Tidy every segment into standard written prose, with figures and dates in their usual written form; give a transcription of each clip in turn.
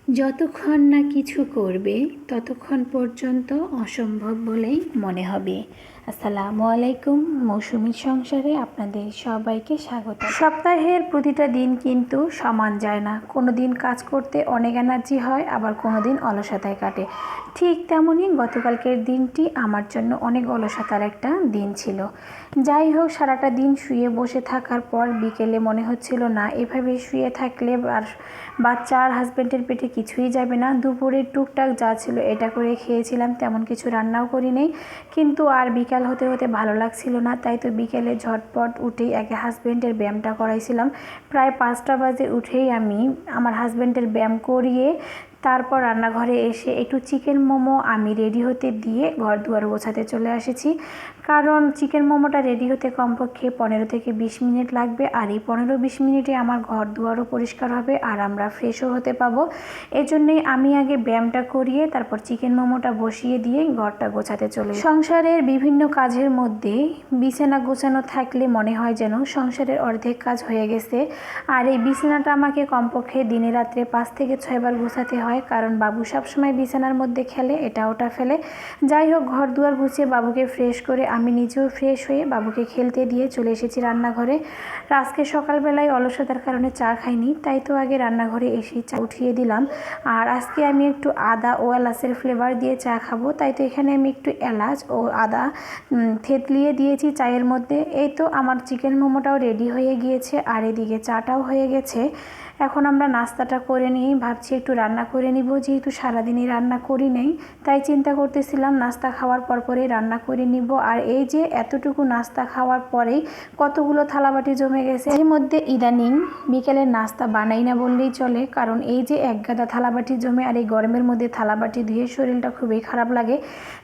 যতক্ষণ না কিছু করবে ততক্ষণ পর্যন্ত অসম্ভব বলেই মনে হবে। আসসালামু আলাইকুম, মৌসুমীর সংসারে আপনাদের সবাইকে স্বাগত। সপ্তাহের প্রতিটা দিন কিন্তু সমান যায় না। কোনো দিন কাজ করতে অনেক এনার্জি হয়, আবার কোনো দিন অলসতায় কাটে। ঠিক তেমনই গতকালকের দিনটি আমার জন্য অনেক অলসতার একটা দিন ছিল। যাই হোক, সারাটা দিন শুয়ে বসে থাকার পর বিকেলে মনে হচ্ছিল না এভাবে শুয়ে থাকলে আর বাচ্চা আর হাজব্যান্ডের পেটে কিছুই যাবে না। দুপুরে টুকটাক যা ছিল এটা করে খেয়েছিলাম, তেমন কিছু রান্নাও করি নেই। কিন্তু আর বিকাল হতে হতে ভালো লাগছিল না, তাই তো বিকেলে ঝটপট উঠেই আগে হাজব্যান্ডের ব্যায়ামটা করাইছিলাম। প্রায় 5টা বাজে উঠেই আমি আমার হাজব্যান্ডের ব্যায়াম করিয়ে তারপর রান্নাঘরে এসে একটু চিকেন মোমো আমি রেডি হতে দিয়ে ঘর দুয়ার গোছাতে চলে এসেছি। কারণ চিকেন মোমোটা রেডি হতে কমপক্ষে 15 থেকে 20 মিনিট লাগবে, আর এই 15-20 মিনিটে আমার ঘর দুয়ারও পরিষ্কার হবে আর আমরা ফ্রেশও হতে পাবো। এজন্যই আমি আগে ব্যায়ামটা করিয়ে তারপর চিকেন মোমোটা বসিয়ে দিয়ে ঘরটা গোছাতে চলে। সংসারের বিভিন্ন কাজের মধ্যে বিছানা গোছানো থাকলে মনে হয় যেন সংসারের অর্ধেক কাজ হয়ে গেছে। আর এই বিছানাটা আমাকে কমপক্ষে দিনে রাত্রে 5 থেকে 6 বার গোছাতে হয়, কারণ বাবু সবসময় বিছানার মধ্যে খেলে, এটা ওটা ফেলে। যাই হোক, ঘর দুয়ার গুছিয়ে বাবুকে ফ্রেশ করে আমি নিজেও ফ্রেশ হয়ে বাবুকে খেলতে দিয়ে চলে এসেছি রান্নাঘরে। আজকে সকালবেলায় অলসতার কারণে চা খাইনি, তাই তো আগে রান্নাঘরে এসে চা উঠিয়ে দিলাম। আর আজকে আমি একটু আদা ও এলাচের ফ্লেভার দিয়ে চা খাবো, তাই তো এখানে আমি একটু এলাচ ও আদা থেতলিয়ে দিয়েছি চায়ের মধ্যে। এই তো আমার চিকেন মোমোটাও রেডি হয়ে গিয়েছে আর এদিকে চাটাও হয়ে গেছে। এখন আমরা নাস্তাটা করে নিয়েই ভাবছি একটু রান্না করে নিব, যেহেতু সারাদিনই রান্না করি নেই, তাই চিন্তা করতেছিলাম নাস্তা খাওয়ার পরেই রান্না করে নিব। আর এই যে এতটুকু নাস্তা খাওয়ার পরেই কতগুলো থালাবাটি জমে গেছে। এর মধ্যে ইদানিং বিকেলের নাস্তা বানাই না বললেই চলে, কারণ এই যে এক গাদা থালাবাটি জমে আর এই গরমের মধ্যে থালাবাটি ধুয়ে শরীরটা খুবই খারাপ লাগে।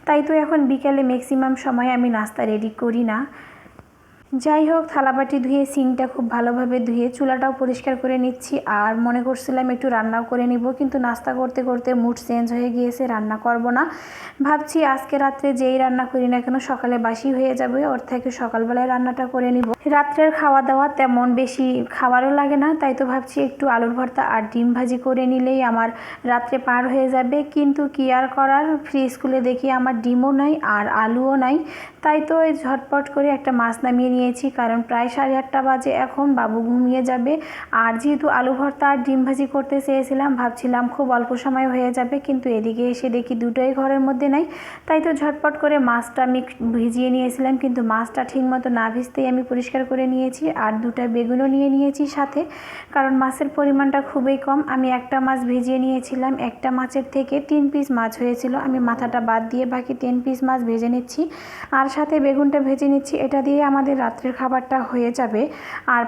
তাই তো এখন বিকেলে ম্যাক্সিমাম সময় আমি নাস্তা রেডি করি না। যাই হোক, থালাবাটি ধুয়ে সিঙ্কটা খুব ভালোভাবে ধুয়ে চুলাটাও পরিষ্কার করে নিচ্ছি। আর মনে করছিলাম একটু রান্নাও করে নিব, কিন্তু নাস্তা করতে করতে মুড চেঞ্জ হয়ে গিয়েছে, রান্না করব না। ভাবছি আজকে রাত্রে যেই রান্না করি না কেন সকালে বাসি হয়ে যাবে, ওর থেকে সকালবেলায় রান্নাটা করে নিব। রাত্রের খাওয়া দাওয়া তেমন বেশি খাবারও লাগে না, তাই তো ভাবছি একটু আলুর ভর্তা আর ডিম ভাজি করে নিলেই আমার রাত্রে পার হয়ে যাবে। কিন্তু কি আর করার, ফ্রিজ খুলে দেখি আমার ডিমও নাই আর আলুও নাই। তাই তো এই ঝটপট করে একটা মাছ নামিয়ে নিয়েছি, কারণ প্রায় 8:30 বাজে, এখন বাবু ঘুমিয়ে যাবে। আর যেহেতু আলু ভর্তা আর ডিম ভাজি করতে চেয়েছিলাম, ভাবছিলাম খুব অল্প সময় হয়ে যাবে, কিন্তু এদিকে এসে দেখি দুটোই ঘরের মধ্যে নাই। তাই তো ঝটপট করে মাছটা আমি ভিজিয়ে নিয়েছিলাম, কিন্তু মাছটা ঠিকমতো না ভিজতেই আমি পরিষ্কার করে নিয়েছি। আর 2টা বেগুনও নিয়ে নিয়েছি সাথে, কারণ মাছের পরিমাণটা খুবই কম। আমি একটা মাছ ভিজিয়ে নিয়েছিলাম, একটা মাছের থেকে 3 পিস মাছ হয়েছিল, আমি মাথাটা বাদ দিয়ে বাকি 3 পিস মাছ ভেজে নিচ্ছি আর সাথে বেগুনটা ভেজে নিচ্ছি। এটা দিয়ে আমাদের রাত্রের খাবারটা হয়ে যাবে। আর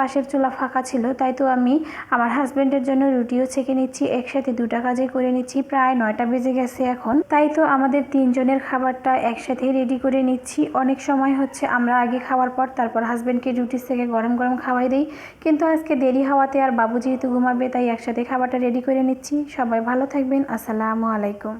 পাশের চুলা ফাঁকা ছিল, তাই তো আমি আমার হাজব্যান্ডের জন্য রুটিও ছেঁকে নিচ্ছি, একসাথে 2টা কাজে করে নিচ্ছি। প্রায় 9টা বেজে গেছে এখন, তাই তো আমাদের 3 জনের খাবারটা একসাথে রেডি করে নিচ্ছি। অনেক সময় হচ্ছে আমরা আগে খাওয়ার পর তারপর হাজব্যান্ডকে রুটি থেকে গরম গরম খাওয়াই দিই, কিন্তু আজকে দেরি হওয়াতে আর বাবু যেহেতু ঘুমাবে, তাই একসাথে খাবারটা রেডি করে নিচ্ছি। সবাই ভালো থাকবেন, আসসালামু আলাইকুম।